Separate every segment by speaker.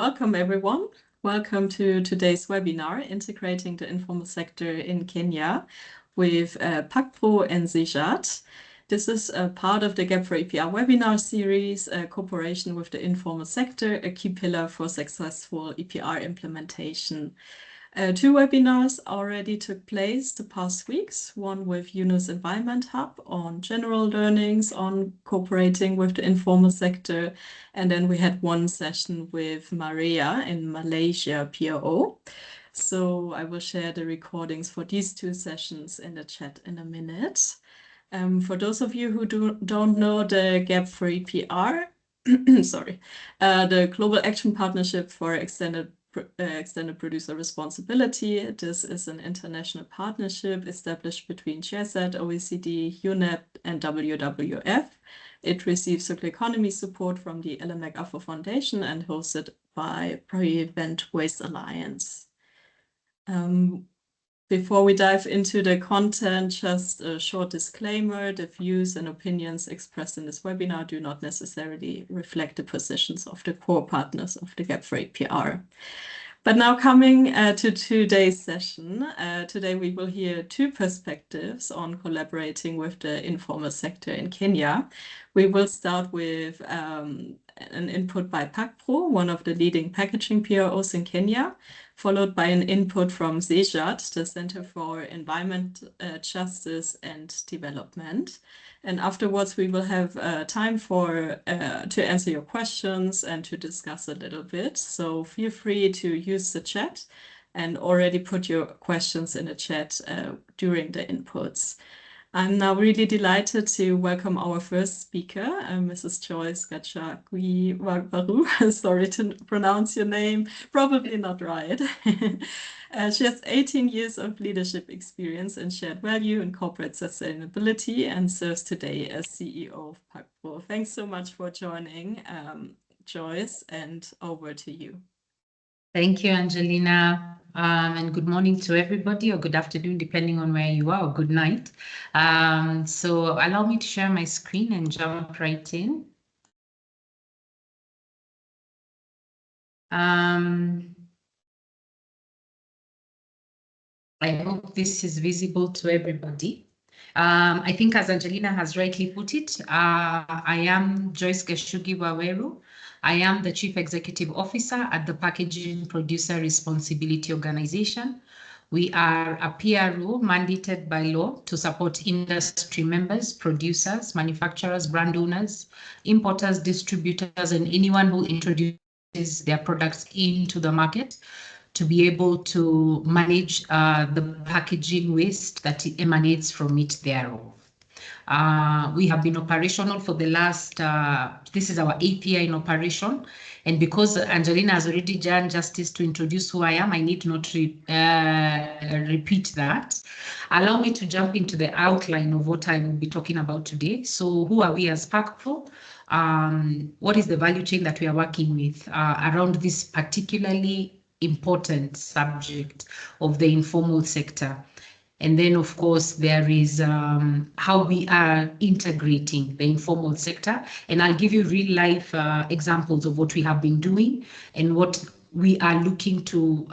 Speaker 1: Welcome, everyone. Welcome to today's webinar, Integrating the Informal Sector in Kenya with PAKPRO and CEJAD. This is a part of the Gap for EPR webinar series, a cooperation with the informal sector, a key pillar for successful EPR implementation. Two webinars already took place the past weeks, one with Yunus Environment Hub on general learnings on cooperating with the informal sector. And then we had one session with Maria in Malaysia PRO. So I will share the recordings for these two sessions in the chat in a minute. For those of you who don't know the Gap for EPR, sorry, the Global Action Partnership for Extended Producer Responsibility. This is an international partnership established between CEJAD, OECD, UNEP, and WWF. It receives circular economy support from the Ellen MacArthur Foundation and hosted by Prevent Waste Alliance. Before we dive into the content, just a short disclaimer. The views and opinions expressed in this webinar do not necessarily reflect the positions of the core partners of the Gap for EPR. But now coming to today's session, today we will hear two perspectives on collaborating with the informal sector in Kenya. We will start with an input by PAKPRO, one of the leading packaging PROs in Kenya, followed by an input from CEJAD, the Center for Environment, Justice and Development. And afterwards, we will have time to answer your questions and to discuss a little bit. So feel free to use the chat and already put your questions in the chat during the inputs. I'm now really delighted to welcome our first speaker, Mrs. Joyce Gachugi Waweru. Sorry to pronounce your name, probably not right. She has 18 years of leadership experience in shared value and corporate sustainability and serves today as CEO of PAKPRO. Thanks so much for joining, Joyce, and over to you.
Speaker 2: Thank you, Angelina, and good morning to everybody, or good afternoon, depending on where you are, or good night. So allow me to share my screen and jump right in. I hope this is visible to everybody. I think as Angelina has rightly put it, I am Joyce Gachugi Waweru. I am the Chief Executive Officer at the Packaging Producer Responsibility Organization. We are a PRO mandated by law to support industry members, producers, manufacturers, brand owners, importers, distributors, and anyone who introduces their products into the market to be able to manage the packaging waste that emanates from it thereof. We have been operational for the last, this is our 8th year in operation. And because Angelina has already done justice to introduce who I am, I need not to repeat that. Allow me to jump into the outline of what I will be talking about today. So who are we as PAKPRO? What is the value chain that we are working with around this particularly important subject of the informal sector? And then, of course, there is how we are integrating the informal sector. And I'll give you real life examples of what we have been doing and what we are looking to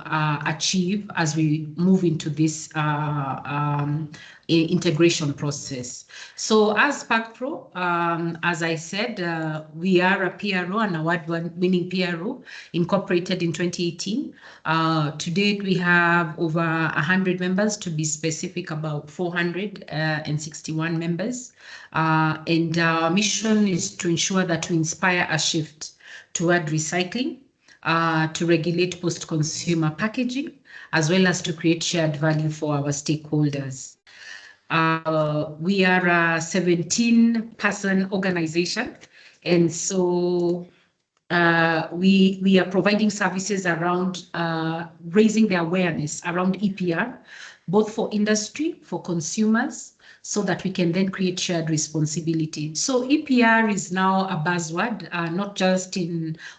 Speaker 2: achieve as we move into this integration process. So as PAKPRO, as I said, we are a PRO, an award-winning PRO, incorporated in 2018. To date, we have over 100 members, to be specific, about 461 members. And our mission is to ensure that we inspire a shift toward recycling, to regulate post-consumer packaging, as well as to create shared value for our stakeholders. We are a 17-person organization, and so we are providing services around raising the awareness around EPR, both for industry, for consumers, so that we can then create shared responsibility. So EPR is now a buzzword, not just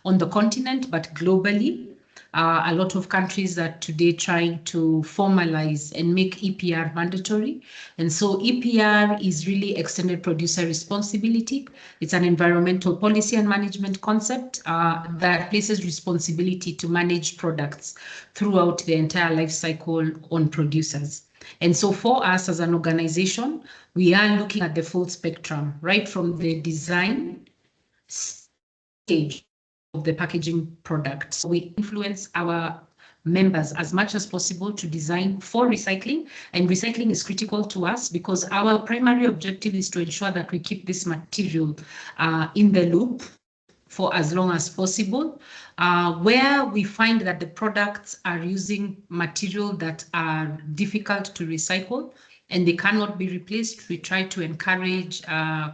Speaker 2: on the continent, but globally. A lot of countries are today trying to formalize and make EPR mandatory. And so EPR is really extended producer responsibility. It's an environmental policy and management concept that places responsibility to manage products throughout the entire life cycle on producers. And so for us as an organization, we are looking at the full spectrum, right from the design stage of the packaging product. So we influence our members as much as possible to design for recycling, and recycling is critical to us because our primary objective is to ensure that we keep this material in the loop for as long as possible. Where we find that the products are using material that are difficult to recycle and they cannot be replaced, we try to encourage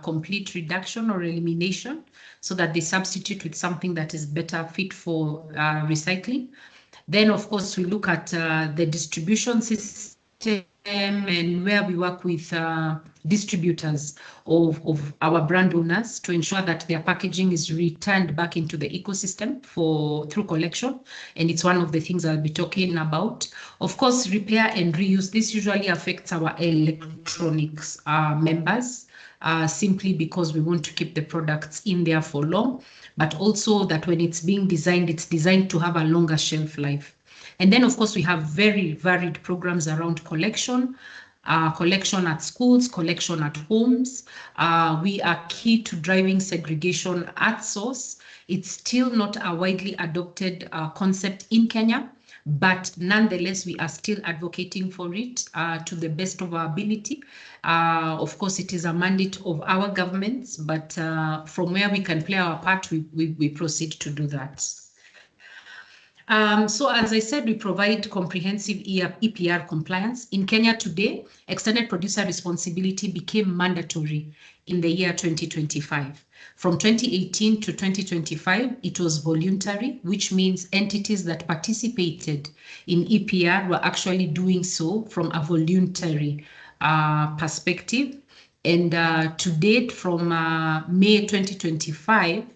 Speaker 2: complete reduction or elimination so that they substitute with something that is better fit for recycling. Then, of course, we look at the distribution system and where we work with distributors of our brand owners to ensure that their packaging is returned back into the ecosystem through collection. And it's one of the things I'll be talking about. Of course, repair and reuse. This usually affects our electronics members simply because we want to keep the products in there for long, but also that when it's being designed, it's designed to have a longer shelf life. And then, of course, we have very varied programs around collection, collection at schools, collection at homes. We are key to driving segregation at source. It's still not a widely adopted concept in Kenya, but nonetheless, we are still advocating for it to the best of our ability. Of course, it is a mandate of our governments, but from where we can play our part, we proceed to do that. So as I said, we provide comprehensive EPR compliance. In Kenya today, extended producer responsibility became mandatory in the year 2025. From 2018 to 2025, it was voluntary, which means entities that participated in EPR were actually doing so from a voluntary perspective. And to date, from May 2025,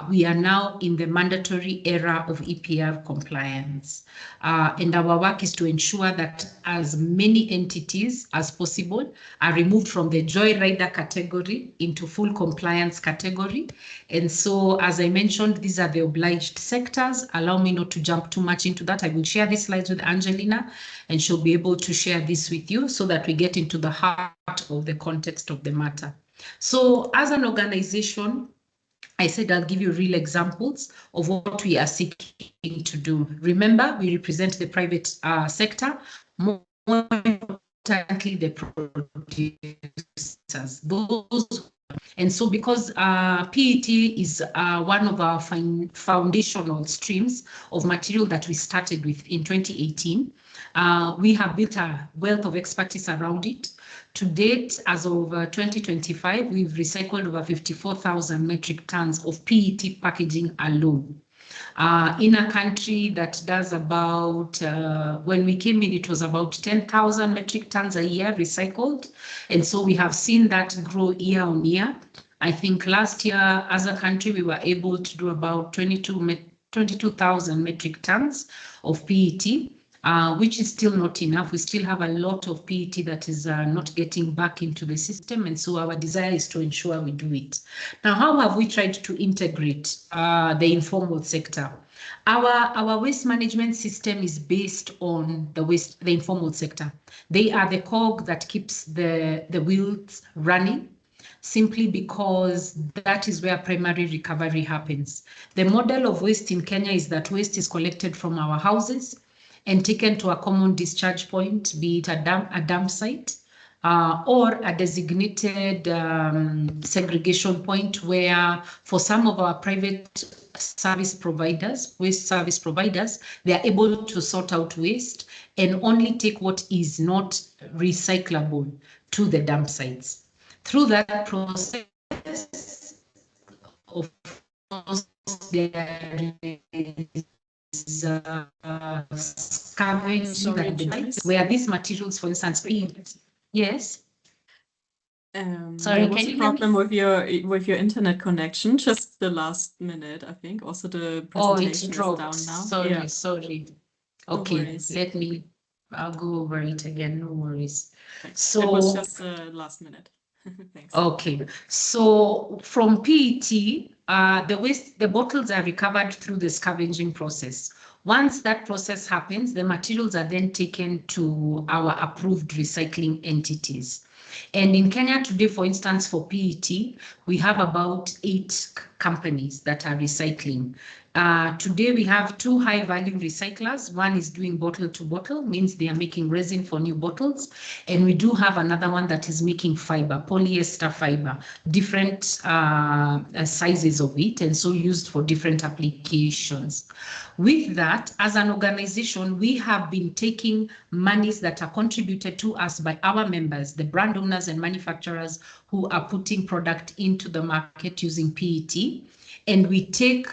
Speaker 2: we are now in the mandatory era of EPR compliance. And our work is to ensure that as many entities as possible are removed from the joyrider category into full compliance category. And so, as I mentioned, these are the obliged sectors. Allow me not to jump too much into that. I will share these slides with Angelina, and she'll be able to share this with you so that we get into the heart of the context of the matter. So, as an organization, I said I'll give you real examples of what we are seeking to do. Remember, we represent the private sector, more importantly, the producers. And so because PET is one of our foundational streams of material that we started with in 2018, we have built a wealth of expertise around it. To date, as of 2025, we've recycled over 54,000 metric tons of PET packaging alone. In a country that does about, when we came in, it was about 10,000 metric tons a year recycled. And so we have seen that grow year on year. I think last year, as a country, we were able to do about 22,000 metric tons of PET. Which is still not enough. We still have a lot of PET that is not getting back into the system. And so our desire is to ensure we do it. Now, how have we tried to integrate the informal sector? Our waste management system is based on the informal sector. They are the cog that keeps the wheels running, simply because that is where primary recovery happens. The model of waste in Kenya is that waste is collected from our houses and taken to a common discharge point, be it a dump site or a designated segregation point where for some of our private service providers, waste service providers, they are able to sort out waste and only take what is not recyclable to the dump sites. Through that process, of course, there is scavenging where these materials, for instance, yes. Sorry,
Speaker 1: there was
Speaker 2: can
Speaker 1: a
Speaker 2: you hear me?
Speaker 1: problem with your internet connection, just the last minute, I think. Also, the
Speaker 2: Oh, it
Speaker 1: presentation is
Speaker 2: dropped.
Speaker 1: down now.
Speaker 2: Sorry,
Speaker 1: Yeah,
Speaker 2: sorry.
Speaker 1: no
Speaker 2: Okay,
Speaker 1: worries.
Speaker 2: I'll go over it again, no worries.
Speaker 1: Thanks. It was
Speaker 2: So,
Speaker 1: just last minute. Thanks.
Speaker 2: okay, so from PET, the bottles are recovered through the scavenging process. Once that process happens, the materials are then taken to our approved recycling entities. And in Kenya today, for instance, for PET, we have about 8 companies that are recycling. Today, we have 2 high-value recyclers. One is doing bottle to bottle, means they are making resin for new bottles. And we do have another one that is making fiber, polyester fiber, different sizes of it, and so used for different applications. With that, as an organization, we have been taking monies that are contributed to us by our members, the brand owners and manufacturers who are putting product into the market using PET. And we take,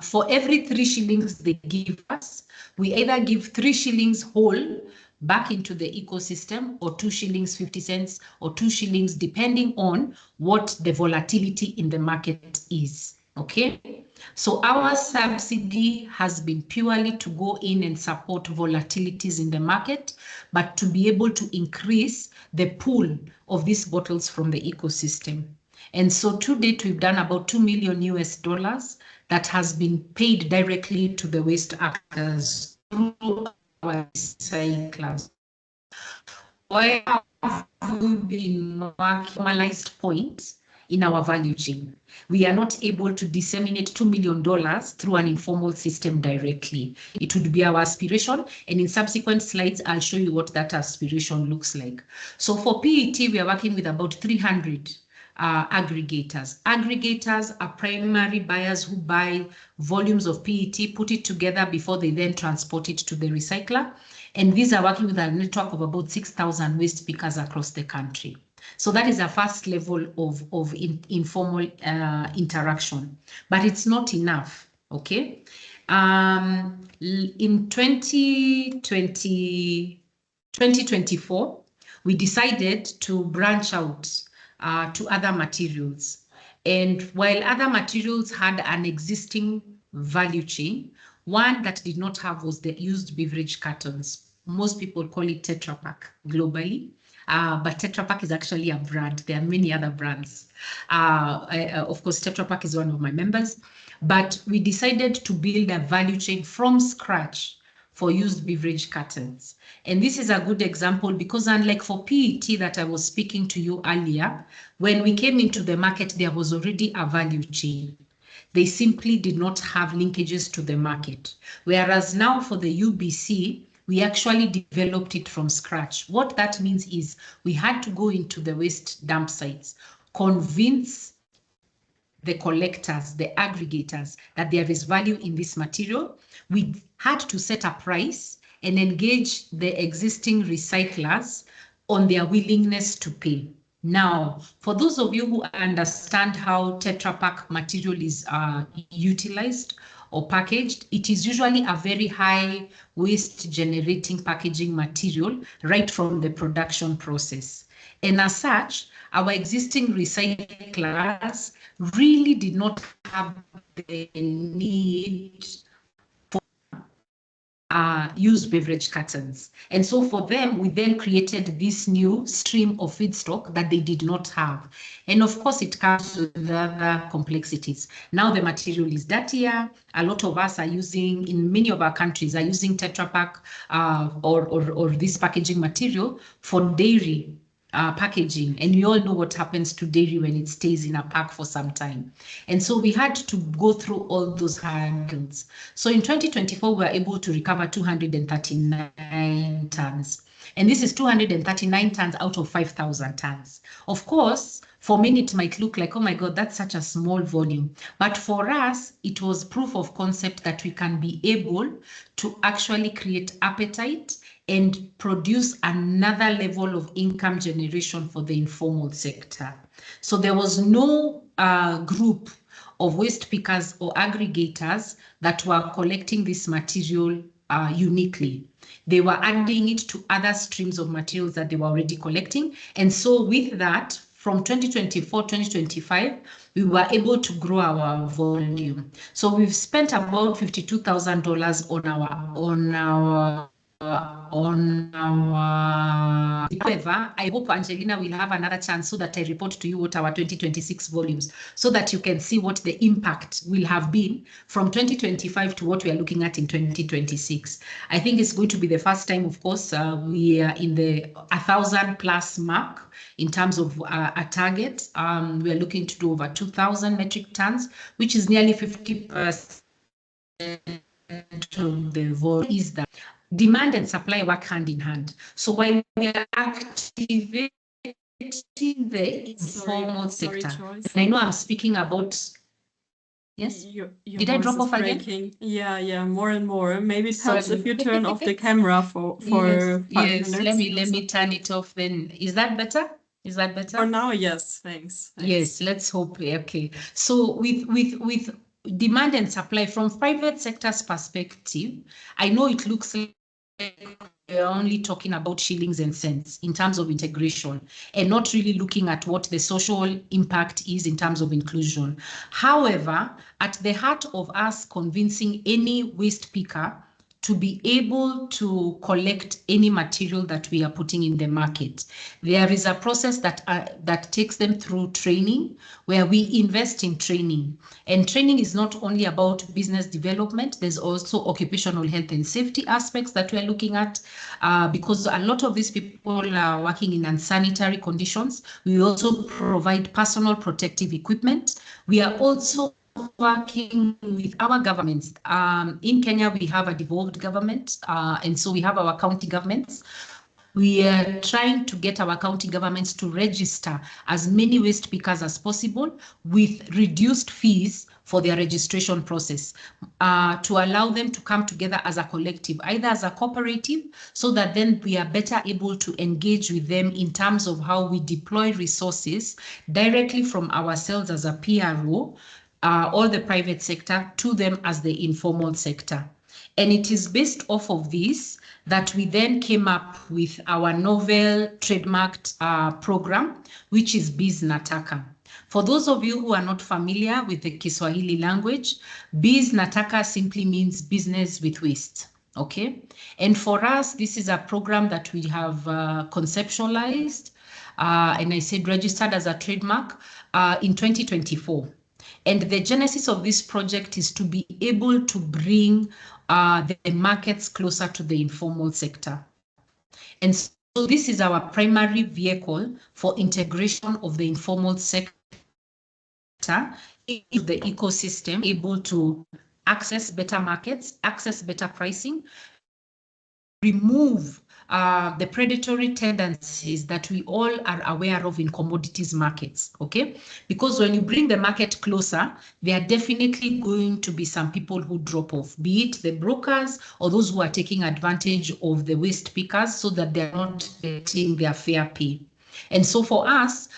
Speaker 2: for every 3 shillings they give us, we either give 3 shillings whole back into the ecosystem, or 2 shillings 50 cents, or 2 shillings, depending on what the volatility in the market is. Okay, so our subsidy has been purely to go in and support volatilities in the market, but to be able to increase the pool of these bottles from the ecosystem. And so to date, we've done about $2 million that has been paid directly to the waste actors through our recyclers. Why have we been marginalized points in our value chain? We are not able to disseminate $2 million through an informal system directly. It would be our aspiration, and in subsequent slides, I'll show you what that aspiration looks like. So for PET, we are working with about 300 aggregators. Aggregators are primary buyers who buy volumes of PET, put it together before they then transport it to the recycler. And these are working with a network of about 6,000 waste pickers across the country. So that is a first level of informal interaction, but it's not enough, okay? In 2024, we decided to branch out to other materials. And while other materials had an existing value chain, one that did not have was the used beverage cartons. Most people call it Tetra Pak globally, but Tetra Pak is actually a brand. There are many other brands. Of course, Tetra Pak is one of my members, but we decided to build a value chain from scratch for used beverage cartons. And this is a good example because unlike for PET that I was speaking to you earlier, when we came into the market, there was already a value chain. They simply did not have linkages to the market. Whereas now for the UBC, we actually developed it from scratch. What that means is we had to go into the waste dump sites, convince the collectors, the aggregators, that there is value in this material. We had to set a price and engage the existing recyclers on their willingness to pay. Now, for those of you who understand how Tetra Pak material is utilized or packaged, it is usually a very high waste generating packaging material right from the production process. And as such, our existing recyclers really did not have the need for used beverage cartons. And so for them, we then created this new stream of feedstock that they did not have. And of course, it comes with other complexities. Now the material is dirtier. A lot of us are using, in many of our countries, are using Tetra Pak or this packaging material for dairy packaging, and we all know what happens to dairy when it stays in a pack for some time. And so we had to go through all those hurdles. So in 2024, we were able to recover 239 tons. And this is 239 tons out of 5,000 tons. Of course, for many, it might look like, oh my God, that's such a small volume. But for us, it was proof of concept that we can be able to actually create appetite and produce another level of income generation for the informal sector. So there was no group of waste pickers or aggregators that were collecting this material uniquely. They were adding it to other streams of materials that they were already collecting. And so with that, from 2024, 2025, we were able to grow our volume. So we've spent about $52,000 however, I hope Angelina will have another chance so that I report to you what our 2026 volumes, so that you can see what the impact will have been from 2025 to what we are looking at in 2026. I think it's going to be the first time, of course, we are in the 1,000+ mark in terms of a target. We are looking to do over 2,000 metric tons, which is nearly 50% of the volume. Is that demand and supply work hand in hand. So while we are activating the informal sector,
Speaker 1: Joyce.
Speaker 2: and I know I'm speaking about. Yes.
Speaker 1: Your
Speaker 2: Did I drop off
Speaker 1: breaking again? Yeah, more and more. Maybe it
Speaker 2: Sorry.
Speaker 1: helps if you turn off the camera for
Speaker 2: yes,
Speaker 1: 5 minutes.
Speaker 2: Let me turn it off then. Is that better? Is that better?
Speaker 1: For now, yes. Thanks.
Speaker 2: Yes, let's hope. Okay. So with demand and supply from private sector's perspective, I know it looks like we're only talking about shillings and cents in terms of integration and not really looking at what the social impact is in terms of inclusion. However, at the heart of us convincing any waste picker to be able to collect any material that we are putting in the market, there is a process that takes them through training, where we invest in training. And training is not only about business development, there's also occupational health and safety aspects that we're looking at, because a lot of these people are working in unsanitary conditions. We also provide personal protective equipment. We are also working with our governments. In Kenya, we have a devolved government, and so we have our county governments. We are trying to get our county governments to register as many waste pickers as possible with reduced fees for their registration process, to allow them to come together as a collective, either as a cooperative, so that then we are better able to engage with them in terms of how we deploy resources directly from ourselves as a PRO, or the private sector, to them as the informal sector. And it is based off of this that we then came up with our novel trademarked program, which is Biz Nataka. For those of you who are not familiar with the Kiswahili language, Biz Nataka simply means business with waste. Okay. And for us, this is a program that we have conceptualized, and I said registered as a trademark in 2024. And the genesis of this project is to be able to bring the markets closer to the informal sector. And so this is our primary vehicle for integration of the informal sector into the ecosystem, able to access better markets, access better pricing, remove the predatory tendencies that we all are aware of in commodities markets, okay? Because when you bring the market closer, there are definitely going to be some people who drop off, be it the brokers or those who are taking advantage of the waste pickers so that they're not getting their fair pay. And so for us,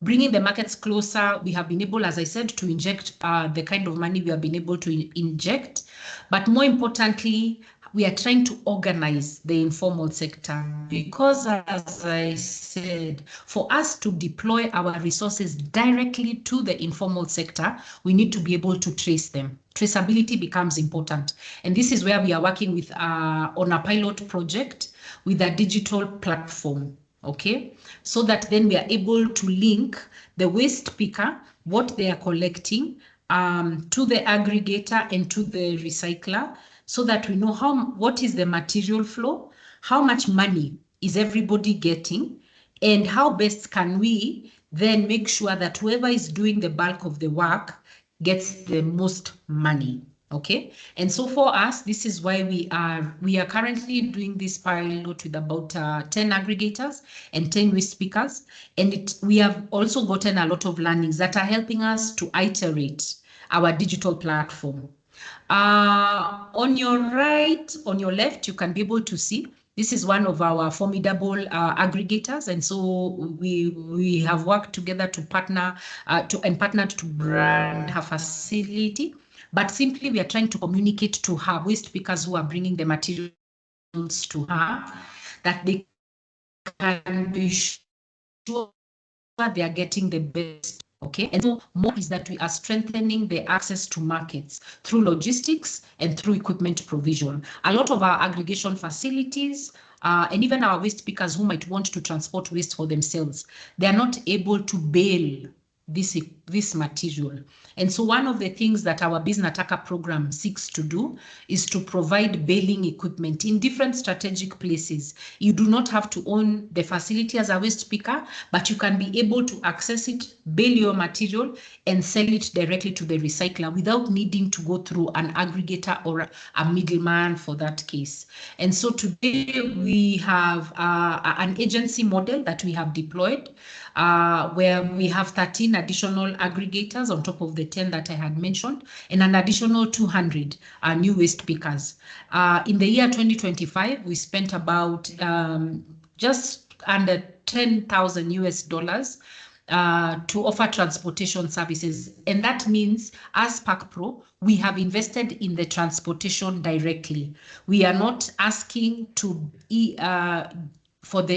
Speaker 2: bringing the markets closer, we have been able, as I said, to inject the kind of money we have been able to inject. But more importantly, we are trying to organize the informal sector, because, as I said, for us to deploy our resources directly to the informal sector, we need to be able to trace them. Traceability becomes important. And this is where we are working with on a pilot project with a digital platform. Okay, so that then we are able to link the waste picker, what they are collecting, to the aggregator and to the recycler, so that we know what is the material flow, how much money is everybody getting, and how best can we then make sure that whoever is doing the bulk of the work gets the most money. Okay, and so for us, this is why we are currently doing this pilot with about 10 aggregators and 10 waste pickers, and we have also gotten a lot of learnings that are helping us to iterate our digital platform. On your right, on your left, you can be able to see this is one of our formidable aggregators, and so we have worked together to partner to brand her facility. But simply, we are trying to communicate to her waste pickers who are bringing the materials to her that they can be sure they are getting the best. Okay, and so more is that we are strengthening the access to markets through logistics and through equipment provision. A lot of our aggregation facilities and even our waste pickers who might want to transport waste for themselves, they are not able to bale this material. And so one of the things that our Business Attacker program seeks to do is to provide baling equipment in different strategic places. You do not have to own the facility as a waste picker, but you can be able to access it, bale your material, and sell it directly to the recycler without needing to go through an aggregator or a middleman for that case. And so today we have an agency model that we have deployed, where we have 13 additional aggregators on top of the 10 that I had mentioned, and an additional 200 new waste pickers. In the year 2025, we spent about just under $10,000 to offer transportation services. And that means as PAKPRO, we have invested in the transportation directly. We are not asking for the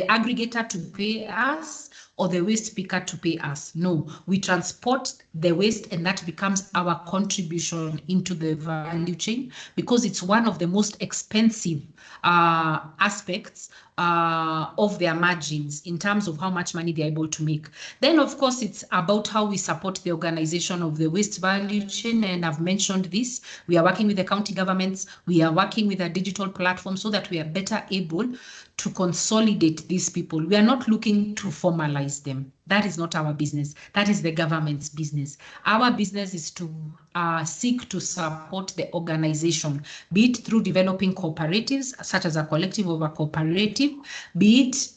Speaker 2: aggregator to pay us or the waste picker to pay us. No, we transport the waste and that becomes our contribution into the value chain, because it's one of the most expensive aspects of their margins in terms of how much money they're able to make. Then, of course, it's about how we support the organization of the waste value chain. And I've mentioned this. We are working with the county governments. We are working with a digital platform so that we are better able to consolidate these people. We are not looking to formalize them. That is not our business. That is the government's business. Our business is to seek to support the organization, be it through developing cooperatives, such as a collective of a cooperative, be it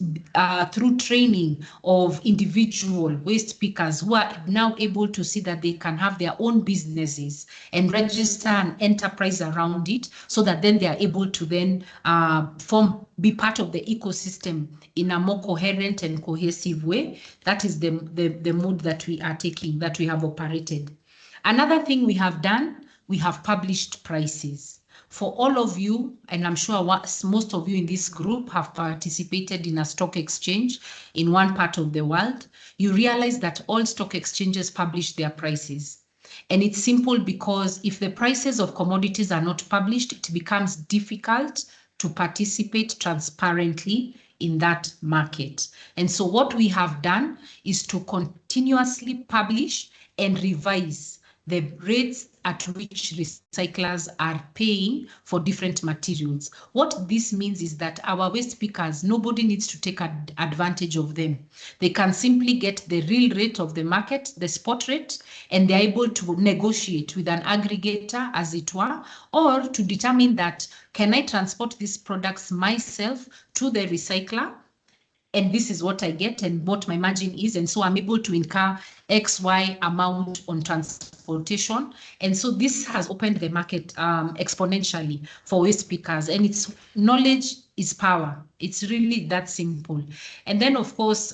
Speaker 2: through training of individual waste pickers who are now able to see that they can have their own businesses and register an enterprise around it, so that then they are able to then be part of the ecosystem in a more coherent and cohesive way. That is the mode that we are taking, that we have operated. Another thing we have done, we have published prices. For all of you, and I'm sure most of you in this group have participated in a stock exchange in one part of the world, you realize that all stock exchanges publish their prices. And it's simple because if the prices of commodities are not published, it becomes difficult to participate transparently in that market. And so what we have done is to continuously publish and revise the rates at which recyclers are paying for different materials. What this means is that our waste pickers, nobody needs to take advantage of them. They can simply get the real rate of the market, the spot rate, and they're able to negotiate with an aggregator, as it were, or to determine that, can I transport these products myself to the recycler? And this is what I get and what my margin is. And so I'm able to incur XY amount on transportation. And so this has opened the market exponentially for waste pickers. And it's knowledge is power. It's really that simple. And then, of course,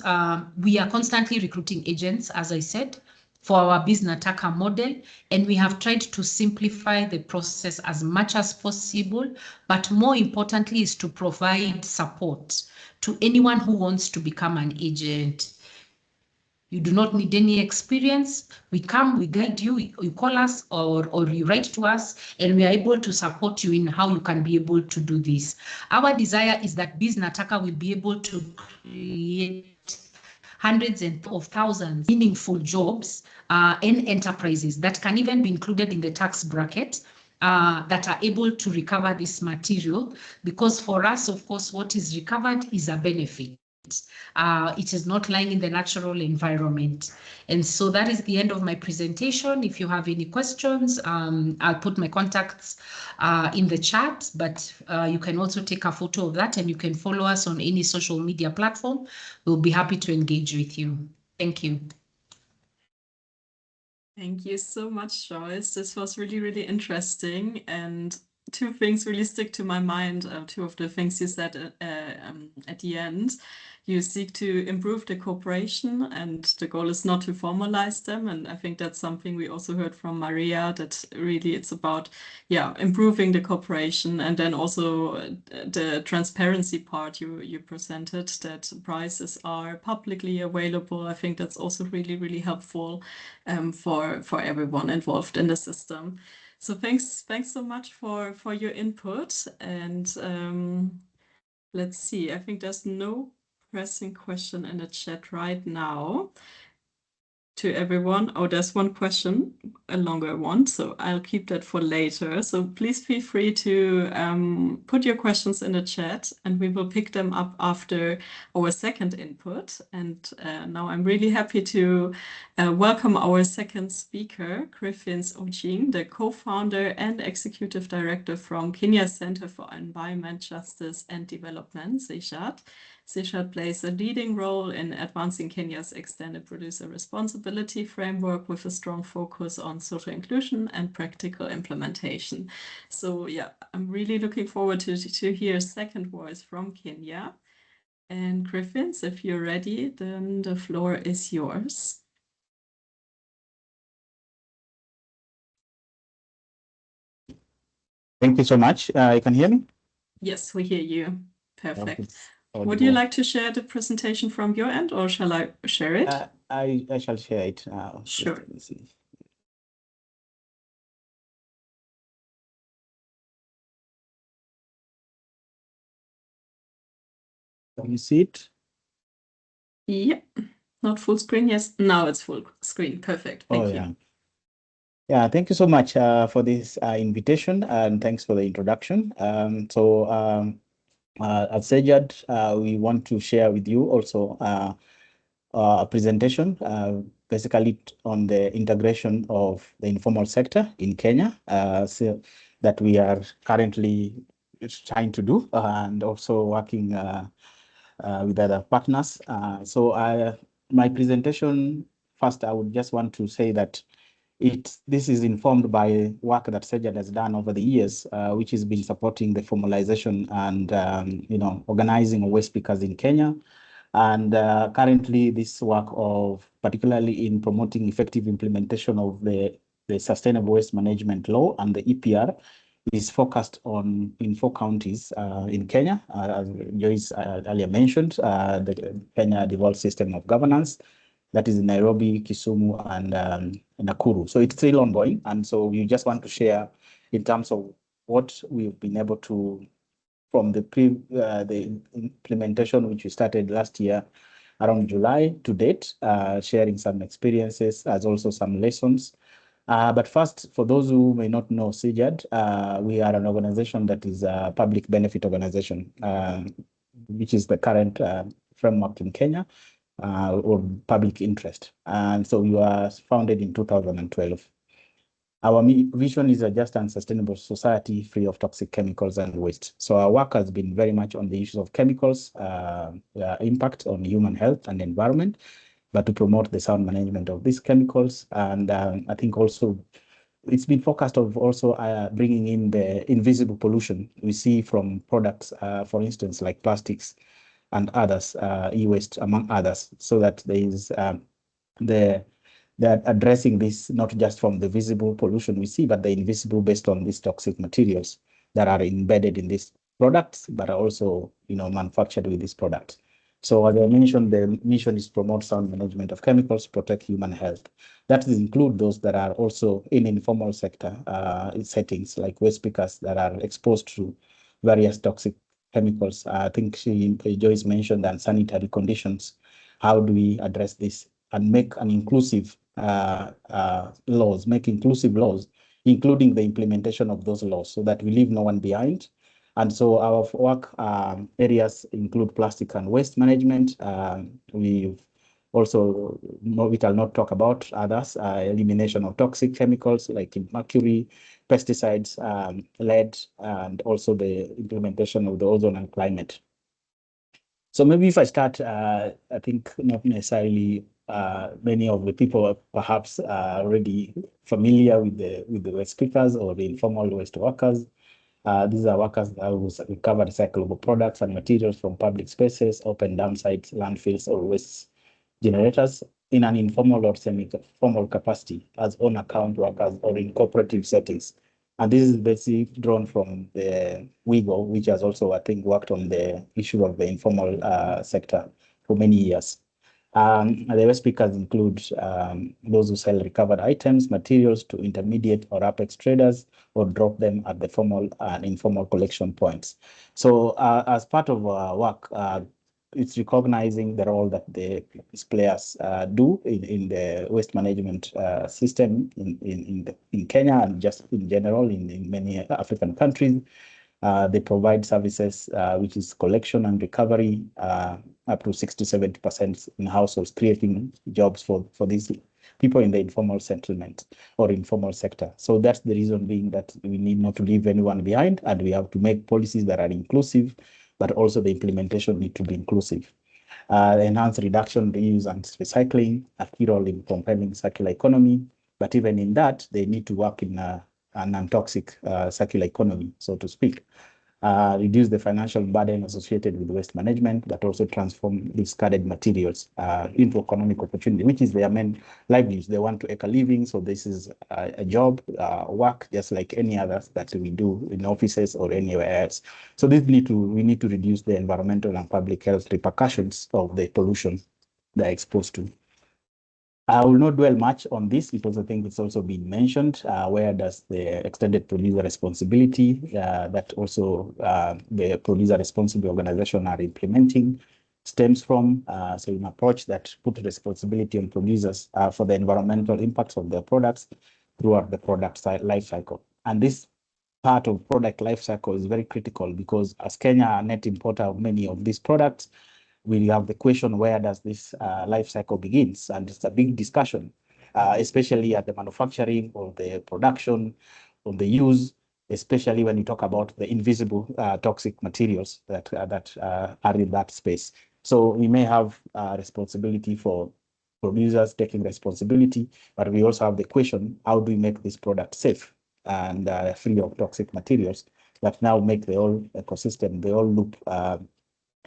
Speaker 2: we are constantly recruiting agents, as I said, for our Business Attacker model. And we have tried to simplify the process as much as possible. But more importantly is to provide support to anyone who wants to become an agent. You do not need any experience. We come, we guide you, you call us or you write to us, and we are able to support you in how you can be able to do this. Our desire is that Business Attacker will be able to create hundreds of thousands of meaningful jobs and enterprises that can even be included in the tax bracket, that are able to recover this material, because for us, of course, what is recovered is a benefit. It is not lying in the natural environment. And so that is the end of my presentation. If you have any questions, I'll put my contacts in the chat, but you can also take a photo of that, and you can follow us on any social media platform. We'll be happy to engage with you. Thank you.
Speaker 1: Thank you so much, Joyce. This was really, really interesting. And two things really stick to my mind. Two of the things you said at the end. You seek to improve the cooperation, and the goal is not to formalize them. And I think that's something we also heard from Maria, that really it's about, improving the cooperation. And then also the transparency part you presented, that prices are publicly available. I think that's also really, really helpful for everyone involved in the system. So thanks so much for your input. And let's see, I think there's no pressing question in the chat right now to everyone. Oh, there's one question, a longer one, so I'll keep that for later. So please feel free to put your questions in the chat, and we will pick them up after our second input. And now I'm really happy to welcome our second speaker, Griffin Ojing, the co-founder and executive director from Kenya Center for Environment, Justice and Development, CEJAD. CEJAD plays a leading role in advancing Kenya's extended producer responsibility framework with a strong focus on social inclusion and practical implementation. So yeah, I'm really looking forward to hear a second voice from Kenya. And Griffins, if you're ready, then the floor is yours.
Speaker 3: Thank you so much. You can hear me?
Speaker 1: Yes, we hear you. Perfect.
Speaker 3: Okay.
Speaker 1: Would you like to share the presentation from your end, or shall I share it?
Speaker 3: I shall share it.
Speaker 1: Sure.
Speaker 3: Let me see. Can you see it?
Speaker 1: Yeah, not full screen. Yes, now it's full screen. Perfect. Thank you.
Speaker 3: Yeah, thank you so much for this invitation, and thanks for the introduction. At CEJAD, we want to share with you also a presentation basically on the integration of the informal sector in Kenya, so that we are currently trying to do, and also working with other partners. My presentation, first, I would just want to say that this is informed by work that CEJAD has done over the years, which has been supporting the formalization and organizing waste pickers in Kenya. And currently, this work of particularly in promoting effective implementation of the Sustainable Waste Management Law and the EPR is focused on in 4 counties in Kenya, as Joyce earlier mentioned, the Kenya Devolved System of Governance, that is in Nairobi, Kisumu, and Nakuru. So it's still ongoing. And so we just want to share in terms of what we've been able to, from the implementation, which we started last year around July to date, sharing some experiences as also some lessons. But first, for those who may not know CEJAD, we are an organization that is a public benefit organization, which is the current framework in Kenya, or public interest. And so we were founded in 2012. Our vision is a just and sustainable society free of toxic chemicals and waste. So our work has been very much on the issues of chemicals, impact on human health and environment, but to promote the sound management of these chemicals. And I think also it's been focused of also bringing in the invisible pollution we see from products, for instance, like plastics and others, e-waste among others, so that there is they're addressing this not just from the visible pollution we see, but the invisible based on these toxic materials that are embedded in these products, but are also manufactured with these products. So as I mentioned, the mission is promote sound management of chemicals, protect human health. That include those that are also in informal sector settings, like waste pickers that are exposed to various toxic chemicals. I think Joyce mentioned unsanitary conditions. How do we address this and make an inclusive laws, including the implementation of those laws, so that we leave no one behind. And so our work areas include plastic and waste management. We've also, we shall not talk about others, elimination of toxic chemicals like mercury, pesticides, lead, and also the implementation of the ozone and climate. So maybe if I start, I think not necessarily many of the people are perhaps already familiar with the waste pickers or the informal waste workers. These are workers that will recover recyclable products and materials from public spaces, open dump sites, landfills, or waste generators in an informal or semi-formal capacity as on-account workers or in cooperative settings. And this is basically drawn from the WIGO, which has also, I think, worked on the issue of the informal sector for many years. The West speakers include those who sell recovered items, materials to intermediate or apex traders, or drop them at the formal and informal collection points. So as part of our work, it's recognizing the role that these players do in the waste management system in Kenya and just in general in many African countries. They provide services, which is collection and recovery, up to 60 to 70% in households, creating jobs for these people in the informal settlement or informal sector. So that's the reason being that we need not to leave anyone behind, and we have to make policies that are inclusive, but also the implementation need to be inclusive. Enhance reduction, reuse, and recycling, a key role in propelling circular economy. But even in that, they need to work in a non-toxic circular economy, so to speak. Reduce the financial burden associated with waste management, but also transform discarded materials into economic opportunity, which is their main livelihoods. They want to make a living, so this is a job, work, just like any others that we do in offices or anywhere else. So we need to reduce the environmental and public health repercussions of the pollution they're exposed to. I will not dwell much on this because I think it's also been mentioned. Where does the extended producer responsibility that also the producer responsible organization are implementing stems from? So an approach that put responsibility on producers for the environmental impacts of their products throughout the product life cycle. And this part of product life cycle is very critical because as Kenya, a net importer of many of these products, we have the question, where does this life cycle begins? And it's a big discussion, especially at the manufacturing or the production or the use, especially when you talk about the invisible toxic materials that are in that space. So we may have responsibility for producers taking responsibility, but we also have the question, how do we make this product safe and free of toxic materials that now make the whole ecosystem, the whole loop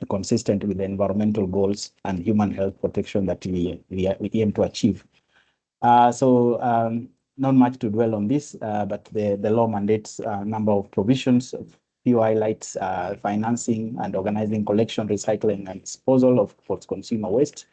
Speaker 3: consistent with the environmental goals and human health protection that we aim to achieve. Not much to dwell on this, but the law mandates a number of provisions. Few highlights: financing and organizing collection, recycling, and disposal of post-consumer waste,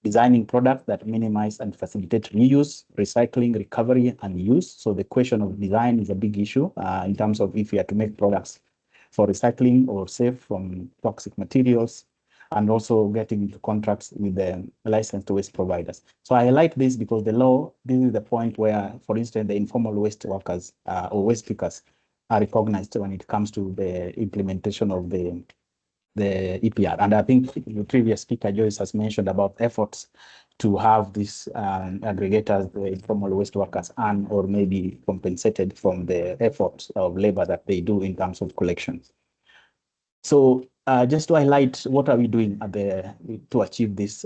Speaker 3: designing products that minimize and facilitate reuse, recycling, recovery, and use. So the question of design is a big issue in terms of if we are to make products for recycling or safe from toxic materials, and also getting into contracts with the licensed waste providers. So I highlight this because the law, this is the point where, for instance, the informal waste workers or waste pickers are recognized when it comes to the implementation of the EPR. And I think the previous speaker, Joyce, has mentioned about efforts to have these aggregators, the informal waste workers, earn or maybe compensated from the efforts of labor that they do in terms of collections. So just to highlight, what are we doing to achieve this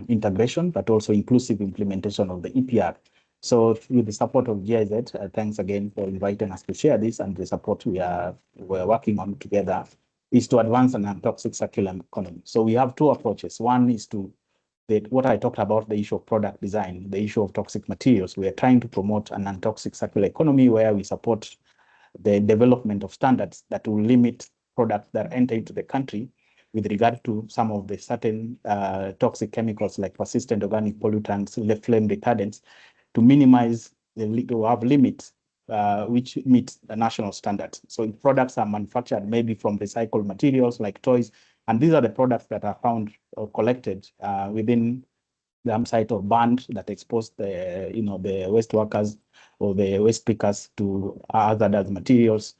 Speaker 3: integration, but also inclusive implementation of the EPR? So with the support of GIZ, thanks again for inviting us to share this, and the support we're working on together is to advance an non-toxic circular economy. So we have two approaches. One is what I talked about, the issue of product design, the issue of toxic materials. We are trying to promote a non-toxic circular economy where we support the development of standards that will limit products that enter into the country with regard to some of the certain toxic chemicals like persistent organic pollutants, flame retardants, to minimize to have limits which meet the national standards. So if products are manufactured maybe from recycled materials like toys, and these are the products that are found or collected within the site or banned that expose the waste workers or the waste pickers to hazardous materials,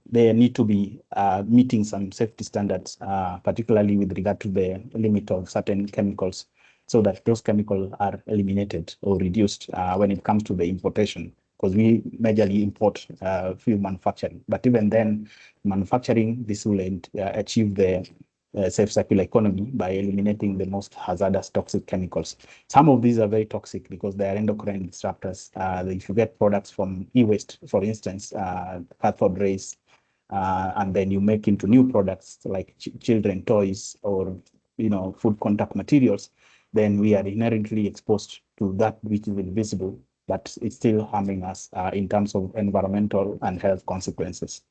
Speaker 3: they need to be meeting some safety standards, particularly with regard to the limit of certain chemicals, so that those chemicals are eliminated or reduced when it comes to the importation, because we majorly import fuel manufacturing. But even then, manufacturing, this will achieve the safe circular economy by eliminating the most hazardous toxic chemicals. Some of these are very toxic because they are endocrine disruptors. If you get products from e-waste, for instance, cathode rays, and then you make into new products like children toys or food contact materials, then we are inherently exposed to that which is invisible, but it's still harming us in terms of environmental and health consequences.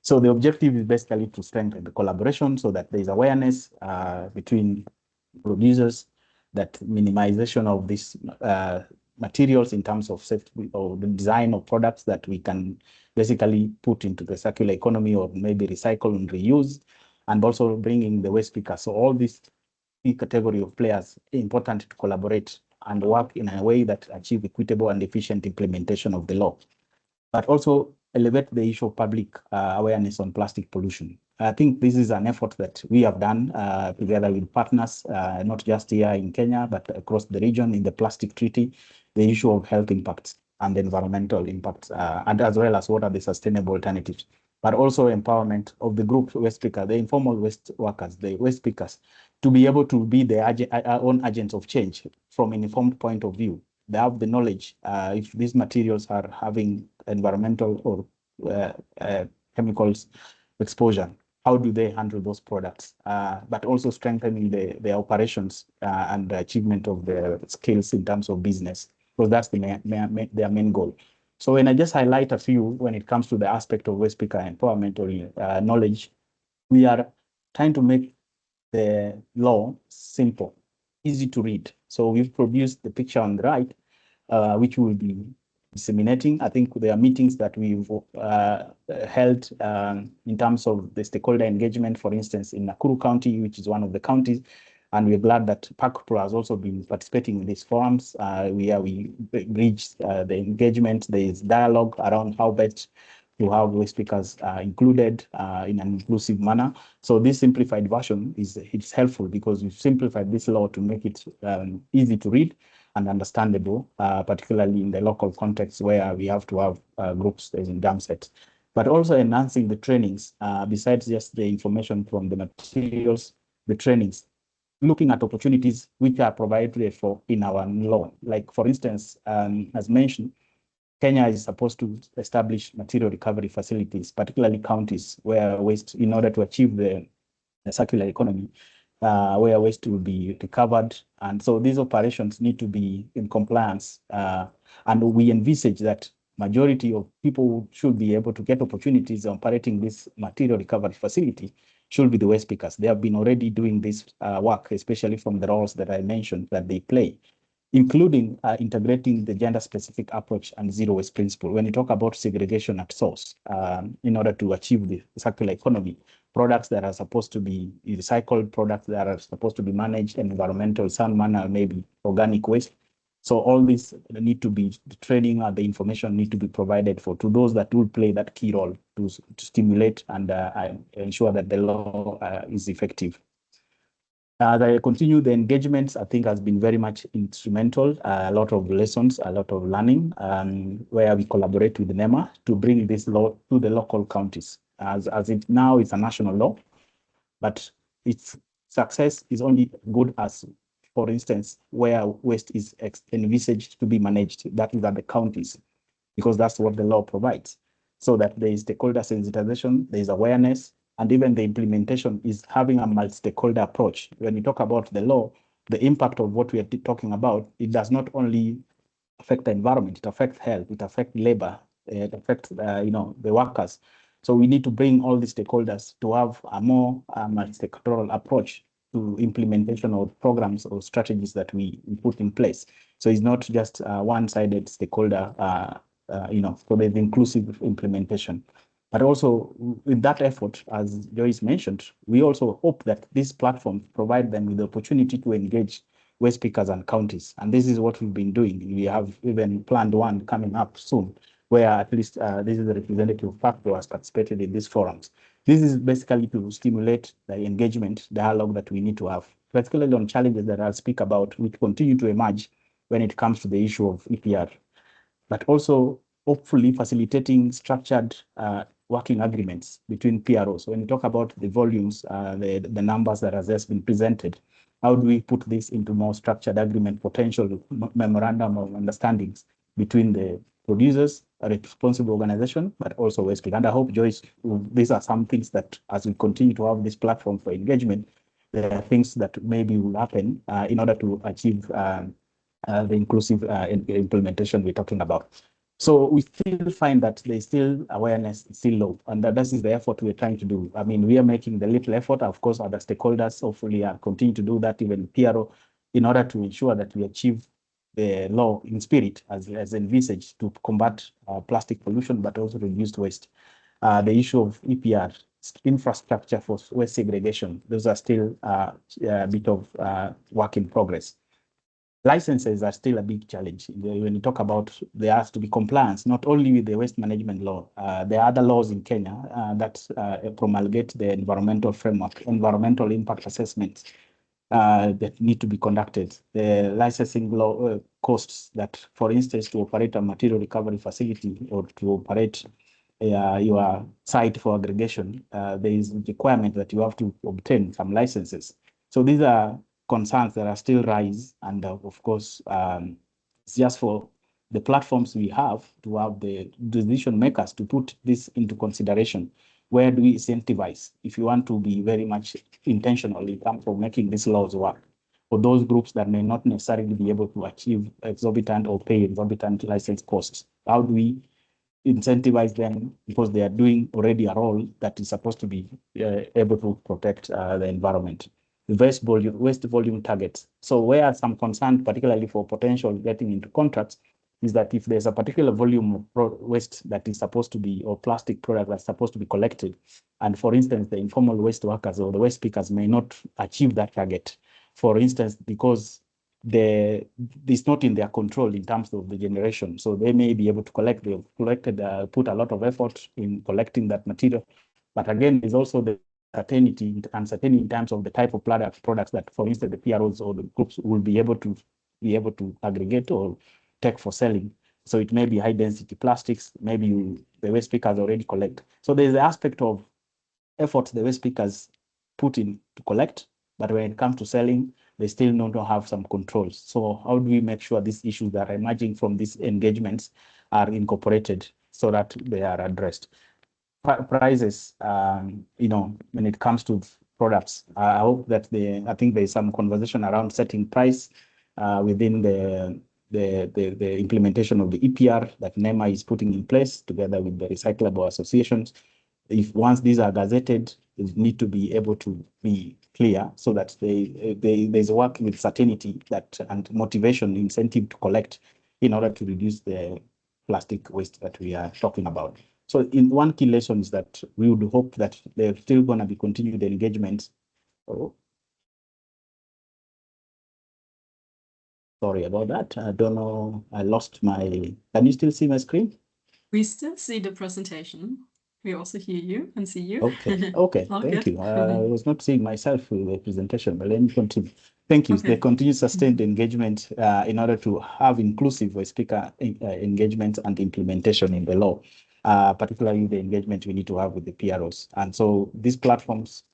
Speaker 3: So the objective is basically to strengthen the collaboration so that there is awareness between producers, that minimization of these materials in terms of safety or the design of products that we can basically put into the circular economy or maybe recycle and reuse, and also bringing the waste picker. So all these category of players, important to collaborate and work in a way that achieve equitable and efficient implementation of the law, but also elevate the issue of public awareness on plastic pollution. I think this is an effort that we have done together with partners, not just here in Kenya, but across the region in the plastic treaty, the issue of health impacts and environmental impacts, and as well as what are the sustainable alternatives, but also empowerment of the group waste picker, the informal waste workers, the waste pickers, to be able to be their own agents of change from an informed point of view. They have the knowledge if these materials are having environmental or chemicals exposure, how do they handle those products, but also strengthening their operations and the achievement of their skills in terms of business, because that's their main goal. So when I just highlight a few, when it comes to the aspect of waste picker empowerment or knowledge, we are trying to make the law simple, easy to read. So we've produced the picture on the right, which will be disseminating. I think there are meetings that we've held in terms of the stakeholder engagement, for instance, in Nakuru County, which is one of the counties. And we're glad that PAKPRO has also been participating in these forums where we bridge the engagement. There is dialogue around how best to have waste pickers included in an inclusive manner. So this simplified version it's helpful because we've simplified this law to make it easy to read and understandable, particularly in the local context where we have to have groups in dump sets, but also enhancing the trainings besides just the information from the materials, the trainings, looking at opportunities which are provided for in our law. Like for instance, as mentioned, Kenya is supposed to establish material recovery facilities, particularly counties where waste, in order to achieve the circular economy, where waste will be recovered. And so these operations need to be in compliance. And we envisage that majority of people who should be able to get opportunities operating this material recovery facility should be the waste pickers. They have been already doing this work, especially from the roles that I mentioned that they play, including integrating the gender-specific approach and zero waste principle. When you talk about segregation at source, in order to achieve the circular economy, products that are supposed to be recycled, products that are supposed to be managed in environmental sound manner, maybe organic waste. So all this need to be, the training and the information need to be provided for to those that will play that key role to stimulate and ensure that the law is effective. As I continue, the engagements, I think, has been very much instrumental. A lot of lessons, a lot of learning, where we collaborate with NEMA to bring this law to the local counties. As it now is a national law, but its success is only good as, for instance, where waste is envisaged to be managed, that is at the counties, because that's what the law provides. So that there is stakeholder sensitization, there is awareness, and even the implementation is having a multi-stakeholder approach. When you talk about the law, the impact of what we are talking about, it does not only affect the environment, it affects health, it affects labor, it affects the workers. So we need to bring all the stakeholders to have a more multi-stakeholder approach to implementation of programs or strategies that we put in place. So it's not just one-sided stakeholder, for the inclusive implementation. But also with that effort, as Joyce mentioned, we also hope that these platforms provide them with the opportunity to engage waste pickers and counties. And this is what we've been doing. We have even planned one coming up soon, where at least this is the representative of PAKPRO who has participated in these forums. This is basically to stimulate the engagement dialogue that we need to have, particularly on challenges that I'll speak about, which continue to emerge when it comes to the issue of EPR, but also hopefully facilitating structured working agreements between PROs. When you talk about the volumes, the numbers that has just been presented, how do we put this into more structured agreement, potential memorandum of understandings between the producers, a responsible organization, but also waste pick. And I hope, Joyce, these are some things that as we continue to have this platform for engagement, there are things that maybe will happen in order to achieve the inclusive implementation we're talking about. So we still find that there's still awareness is still low, and that is the effort we're trying to do. I mean, we are making the little effort. Of course, other stakeholders hopefully are continue to do that, even PRO, in order to ensure that we achieve the law in spirit as envisaged to combat plastic pollution, but also reduce waste. The issue of EPR, infrastructure for waste segregation, those are still a bit of work in progress. Licenses are still a big challenge. When you talk about there has to be compliance, not only with the waste management law, there are other laws in Kenya that promulgate the environmental framework, environmental impact assessments that need to be conducted. The licensing law costs that, for instance, to operate a material recovery facility or to operate your site for aggregation, there is a requirement that you have to obtain some licenses. So these are concerns that are still rise, and of course, it's just for the platforms we have to have the decision makers to put this into consideration. Where do we incentivize if you want to be very much intentional in terms of making these laws work for those groups that may not necessarily be able to achieve exorbitant or pay exorbitant license costs? How do we incentivize them because they are doing already a role that is supposed to be able to protect the environment? The waste volume targets. So where some concern, particularly for potential getting into contracts, is that if there's a particular volume of waste that is supposed to be, or plastic product that's supposed to be collected, and for instance, the informal waste workers or the waste pickers may not achieve that target, for instance, because it's not in their control in terms of the generation. So they may be able to collect, they've collected, put a lot of effort in collecting that material. But again, there's also the uncertainty in terms of the type of products that, for instance, the PROs or the groups will be able to aggregate or take for selling. So it may be high density plastics, maybe the waste pickers already collect. So there's the aspect of effort the waste pickers put in to collect, but when it comes to selling, they still don't have some controls. So how do we make sure these issues that are emerging from these engagements are incorporated so that they are addressed? Prices, when it comes to products, I hope that I think there's some conversation around setting price within the implementation of the EPR that NEMA is putting in place together with the recyclable associations. If once these are gazetted, they need to be able to be clear so that there's work with certainty that and motivation, incentive to collect in order to reduce the plastic waste that we are talking about. So in one key lesson is that we would hope that there's still going to be continued engagement. Oh, sorry about that. I don't know. I lost my. Can you still see my screen?
Speaker 1: We still see the presentation. We also hear you and see you.
Speaker 3: Okay. Okay. Thank you. I was not seeing myself with the presentation, but let me continue. Thank you. The continued sustained engagement in order to have inclusive speaker engagement and implementation in the law, particularly the engagement we need to have with the PROs. And so these platforms,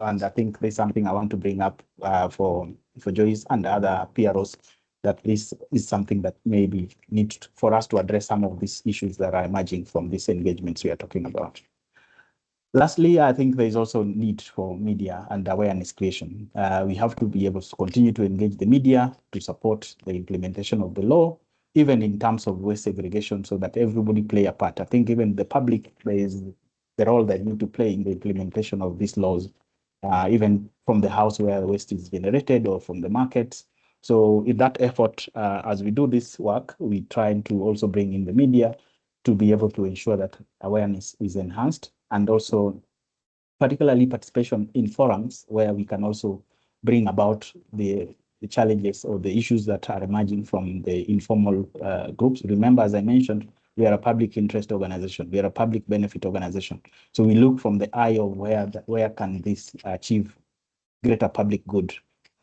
Speaker 3: and I think there's something I want to bring up for Joyce and other PROs, that this is something that maybe needs for us to address some of these issues that are emerging from these engagements we are talking about. Lastly, I think there is also need for media and awareness creation. We have to be able to continue to engage the media to support the implementation of the law, even in terms of waste segregation, so that everybody play a part. I think even the public, there is the role they need to play in the implementation of these laws, even from the house where waste is generated or from the markets. So in that effort, as we do this work, we try to also bring in the media to be able to ensure that awareness is enhanced, and also particularly participation in forums where we can also bring about the challenges or the issues that are emerging from the informal groups. Remember, as I mentioned, we are a public interest organization. We are a public benefit organization. So we look from the eye of where can this achieve greater public good.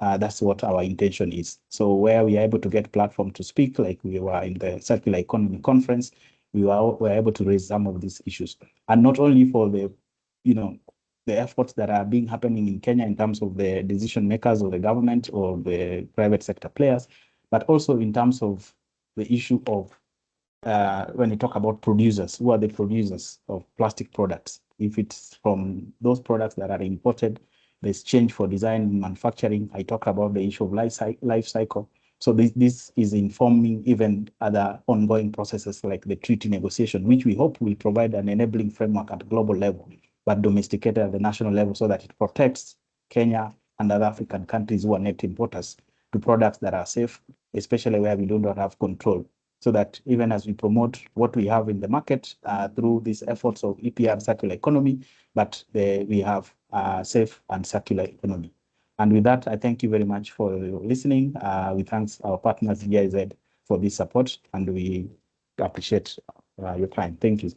Speaker 3: That's what our intention is. So where we are able to get platform to speak, like we were in the Circular Economy Conference, we were able to raise some of these issues. And not only for the efforts that are happening in Kenya in terms of the decision makers or the government or the private sector players, but also in terms of the issue of when you talk about producers, who are the producers of plastic products? If it's from those products that are imported, there's change for design, manufacturing. I talk about the issue of life cycle. So this is informing even other ongoing processes like the treaty negotiation, which we hope will provide an enabling framework at global level, but domesticated at the national level so that it protects Kenya and other African countries who are net importers to products that are safe, especially where we do not have control. So that even as we promote what we have in the market through these efforts of EPR circular economy, but we have safe and circular economy. And with that, I thank you very much for listening. We thank our partners CEJAD for this support, and we appreciate your time. Thank you.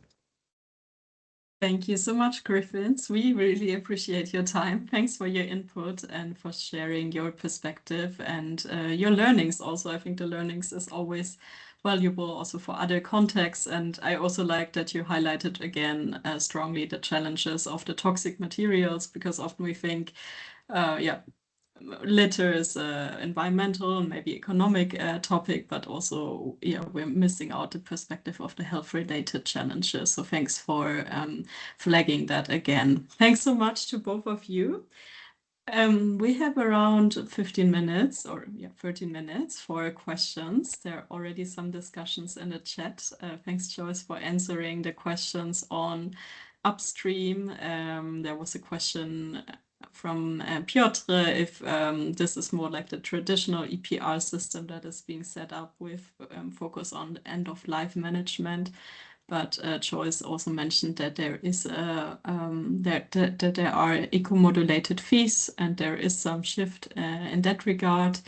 Speaker 1: Thank you so much, Griffiths. We really appreciate your time. Thanks for your input and for sharing your perspective and your learnings also. I think the learnings is always valuable also for other contexts. And I also like that you highlighted again strongly the challenges of the toxic materials, because often we think, litter is an environmental and maybe economic topic, but also we're missing out the perspective of the health-related challenges. So thanks for flagging that again. Thanks so much to both of you. We have around 15 minutes or 13 minutes for questions. There are already some discussions in the chat. Thanks, Joyce, for answering the questions on upstream. There was a question from Piotr if this is more like the traditional EPR system that is being set up with focus on end-of-life management. But Joyce also mentioned that there is that there are eco-modulated fees, and there is some shift in that regard.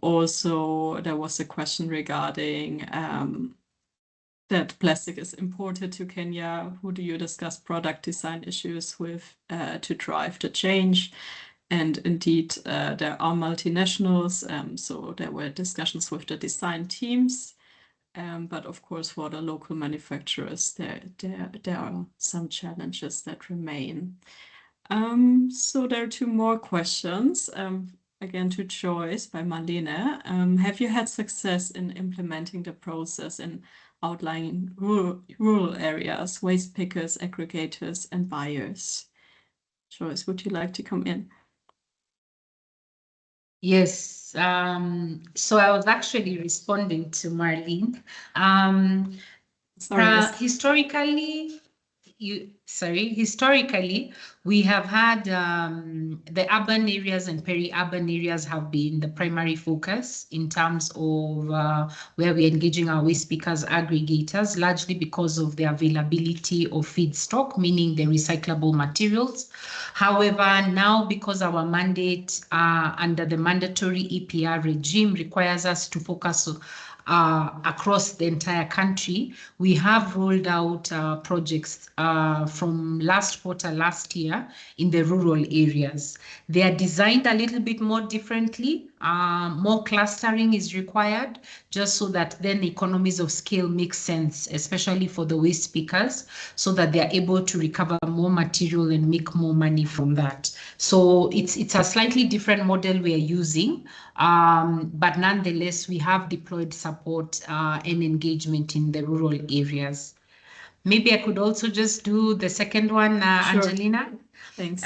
Speaker 1: Also, there was a question regarding that plastic is imported to Kenya. Who do you discuss product design issues with to drive the change? And indeed, there are multinationals, so there were discussions with the design teams. But of course, for the local manufacturers, there are some challenges that remain. So there are two more questions. Again, to Joyce by Marlene. Have you had success in implementing the process in outlying rural areas, waste pickers, aggregators, and buyers? Joyce, would you like to come in?
Speaker 2: Yes, so I was actually responding to Marlene. Historically, we have had the urban areas and peri-urban areas have been the primary focus in terms of where we're engaging our waste pickers, aggregators, largely because of the availability of feedstock, meaning the recyclable materials. However, now because our mandate under the mandatory EPR regime requires us to focus across the entire country, we have rolled out projects from last quarter last year in the rural areas. They are designed a little bit more differently. More clustering is required just so that then economies of scale make sense, especially for the waste pickers, so that they are able to recover more material and make more money from that. So it's a slightly different model we are using, but nonetheless, we have deployed support and engagement in the rural areas. Maybe I could also just do the second one,
Speaker 1: Sure.
Speaker 2: Angelina.
Speaker 1: Thanks.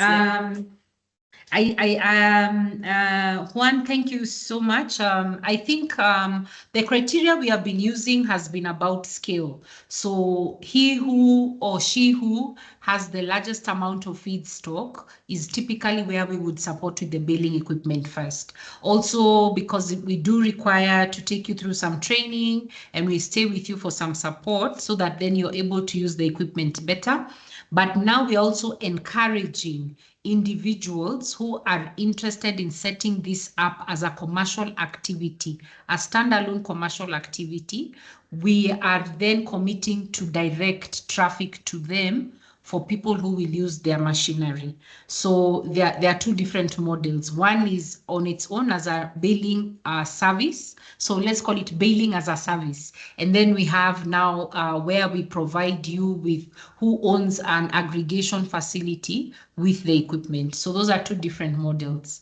Speaker 2: Juan, thank you so much. I think the criteria we have been using has been about scale. So he who or she who has the largest amount of feedstock is typically where we would support with the baling equipment first. Also, because we do require to take you through some training and we stay with you for some support so that then you're able to use the equipment better. But now we're also encouraging individuals who are interested in setting this up as a commercial activity, a standalone commercial activity. We are then committing to direct traffic to them for people who will use their machinery. So there are two different models. One is on its own as a baling service. So let's call it baling as a service. And then we have now where we provide you with who owns an aggregation facility with the equipment. So those are two different models.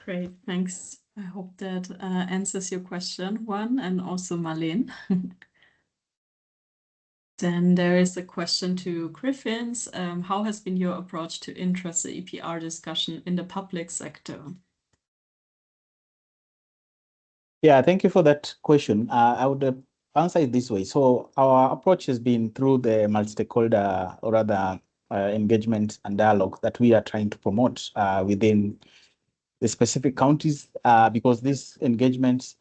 Speaker 1: Great, thanks. I hope that answers your question, Juan, and also Marlene. Then there is a question to Griffins. How has been your approach to intra-EPR discussion in the public sector?
Speaker 3: Yeah, thank you for that question. I would answer it this way. So our approach has been through the multi-stakeholder or rather engagement and dialogue that we are trying to promote within the specific counties, because these engagements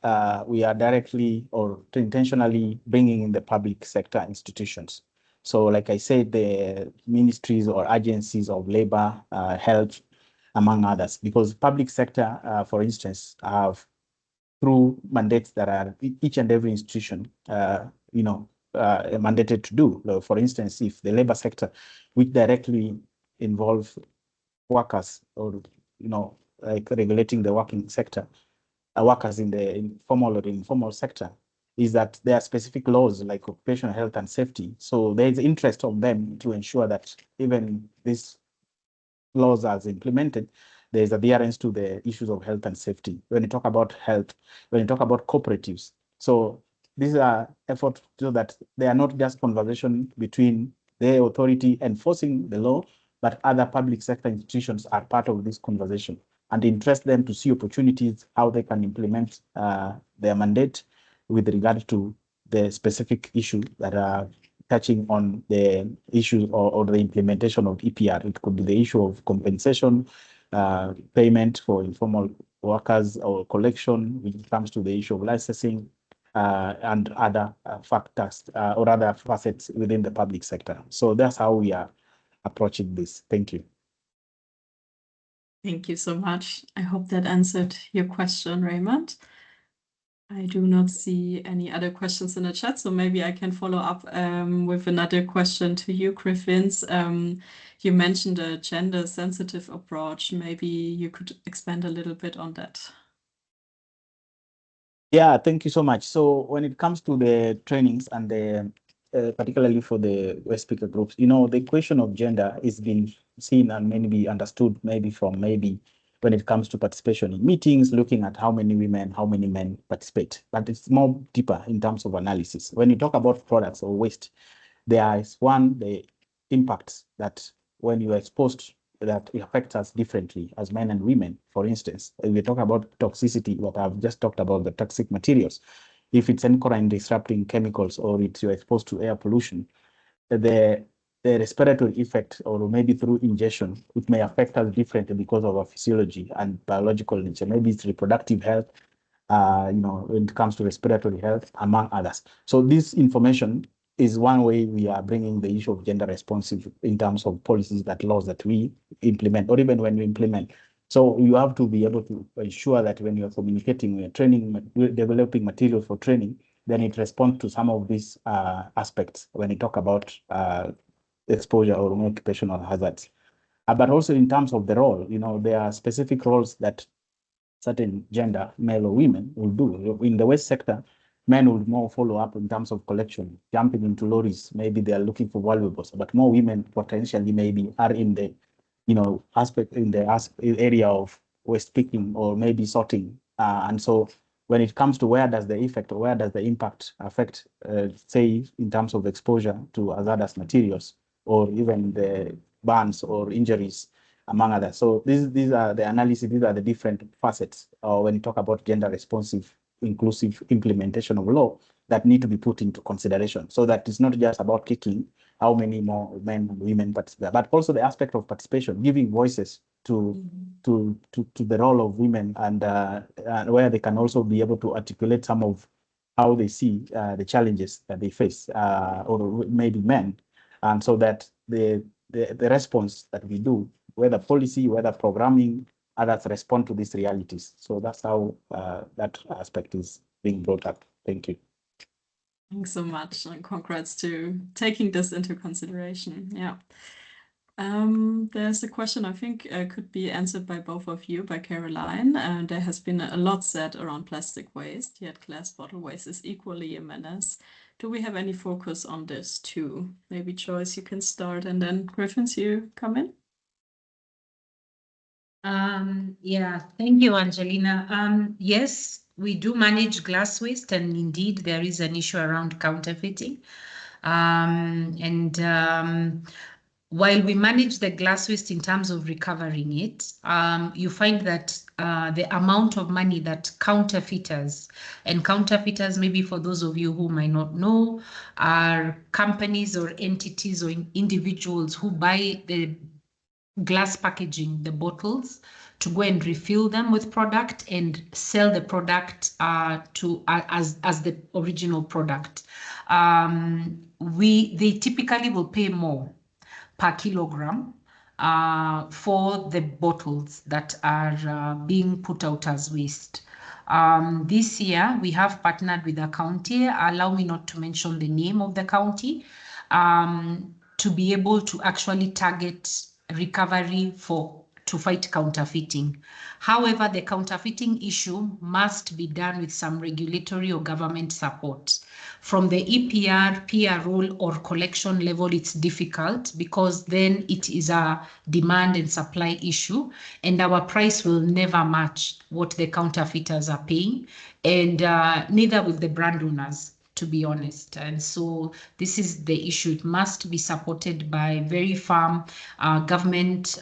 Speaker 3: we are directly or intentionally bringing in the public sector institutions. So like I said, the ministries or agencies of labor, health, among others, because public sector, for instance, have through mandates that are each and every institution, mandated to do. For instance, if the labor sector, which directly involves workers or, like regulating the working sector, workers in the informal or informal sector, is that there are specific laws like occupational health and safety. So there is interest of them to ensure that even these laws as implemented, there is adherence to the issues of health and safety. When you talk about health, when you talk about cooperatives, so these are efforts so that they are not just conversation between the authority enforcing the law, but other public sector institutions are part of this conversation and interest them to see opportunities, how they can implement their mandate with regard to the specific issue that are touching on the issue or the implementation of EPR. It could be the issue of compensation, payment for informal workers, or collection when it comes to the issue of licensing, and other factors or other facets within the public sector. So that's how we are approaching this. Thank you.
Speaker 1: Thank you so much. I hope that answered your question, Raymond. I do not see any other questions in the chat, so maybe I can follow up with another question to you, Griffins. You mentioned a gender-sensitive approach. Maybe you could expand a little bit on that.
Speaker 3: Yeah, thank you so much. So when it comes to the trainings and the particularly for the West speaker groups, the question of gender is being seen and maybe understood maybe when it comes to participation in meetings, looking at how many women, how many men participate. But it's more deeper in terms of analysis. When you talk about products or waste, there is the impacts that when you are exposed, that it affects us differently as men and women. For instance, if we talk about toxicity, what I've just talked about, the toxic materials, if it's endocrine disrupting chemicals or you're exposed to air pollution, the respiratory effect, or maybe through ingestion, it may affect us differently because of our physiology and biological nature. Maybe it's reproductive health, when it comes to respiratory health, among others. So this information is one way we are bringing the issue of gender responsive in terms of policies, that laws that we implement, or even when we implement. So you have to be able to ensure that when you're communicating, we're training, we're developing material for training, then it responds to some of these aspects when you talk about exposure or occupational hazards. But also in terms of the role, there are specific roles that certain gender, male or women, will do. In the waste sector, men will more follow up in terms of collection, jumping into lorries. Maybe they are looking for valuables, but more women potentially maybe are in the, area of waste picking or maybe sorting. And so when it comes to where does the effect or where does the impact affect, say, in terms of exposure to hazardous materials or even the burns or injuries, among others. So these are the analysis, these are the different facets when you talk about gender responsive, inclusive implementation of law that need to be put into consideration. So that it's not just about kicking how many more men and women participate, but also the aspect of participation, giving voices to the role of women, and where they can also be able to articulate some of how they see the challenges that they face, or maybe men, and so that the response that we do, whether policy, whether programming, others respond to these realities. So that's how that aspect is being brought up. Thank you.
Speaker 1: Thanks so much, and congrats to taking this into consideration. Yeah. There's a question I think could be answered by both of you, by Caroline. There has been a lot said around plastic waste, yet glass bottle waste is equally a menace. Do we have any focus on this too? Maybe Joyce, you can start, and then Griffins, you come in.
Speaker 2: Yeah, thank you, Angelina. Yes, we do manage glass waste, and indeed there is an issue around counterfeiting. While we manage the glass waste in terms of recovering it, you find that the amount of money that counterfeiters, maybe for those of you who might not know, are companies or entities or individuals who buy the glass packaging, the bottles, to go and refill them with product and sell the product as the original product. They typically will pay more per kilogram for the bottles that are being put out as waste. This year, we have partnered with a county, allow me not to mention the name of the county, to be able to actually target recovery to fight counterfeiting. However, the counterfeiting issue must be done with some regulatory or government support. From the EPR, PRO, or collection level, it's difficult because then it is a demand and supply issue, and our price will never match what the counterfeiters are paying, and neither will the brand owners, to be honest. And so this is the issue. It must be supported by very firm government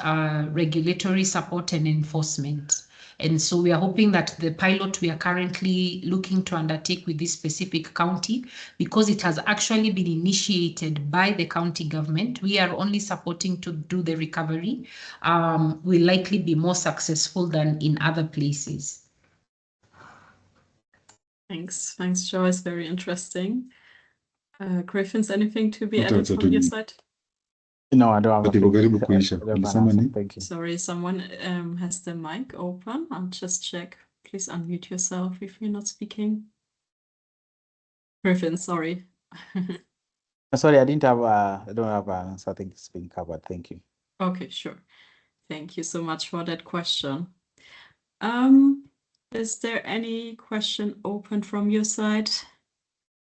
Speaker 2: regulatory support and enforcement. And so we are hoping that the pilot we are currently looking to undertake with this specific county, because it has actually been initiated by the county government, we are only supporting to do the recovery, will likely be more successful than in other places.
Speaker 1: Thanks, Joyce. Very interesting. Griffins, anything to be added from your side?
Speaker 3: No, I don't have
Speaker 4: a
Speaker 3: Thank you.
Speaker 1: Sorry, someone has the mic open. I'll just check. Please unmute yourself if you're not speaking. Griffin, sorry.
Speaker 3: Sorry, I didn't have. I don't have an answer. I think it's been covered. Thank you.
Speaker 1: Okay, sure. Thank you so much for that question. Is there any question open from your side?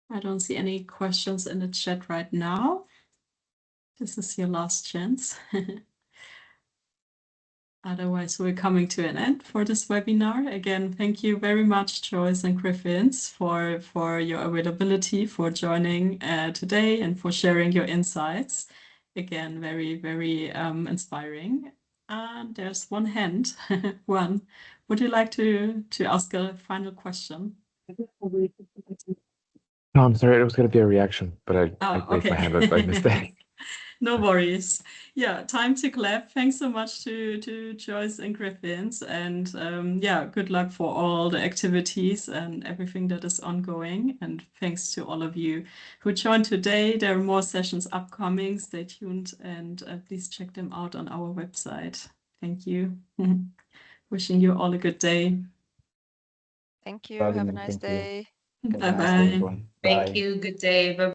Speaker 1: I don't see any questions in the chat right now. This is your last chance. Otherwise, we're coming to an end for this webinar. Again, thank you very much, Joyce and Griffins, for your availability, for joining today and for sharing your insights. Again, very, very inspiring. And there's one hand. One. Would you like to ask a final question?
Speaker 4: No, I'm sorry. It was going to be a reaction, but I raised
Speaker 1: okay.
Speaker 4: my hand by mistake.
Speaker 1: No worries. Yeah, time to clap. Thanks so much to Joyce and Griffins, and yeah, good luck for all the activities and everything that is ongoing. And thanks to all of you who joined today. There are more sessions upcoming. Stay tuned and please check them out on our website. Thank you. Wishing you all a good day.
Speaker 5: Thank you. Have a nice day.
Speaker 1: Bye-bye.
Speaker 2: Thank you. Good day. Bye.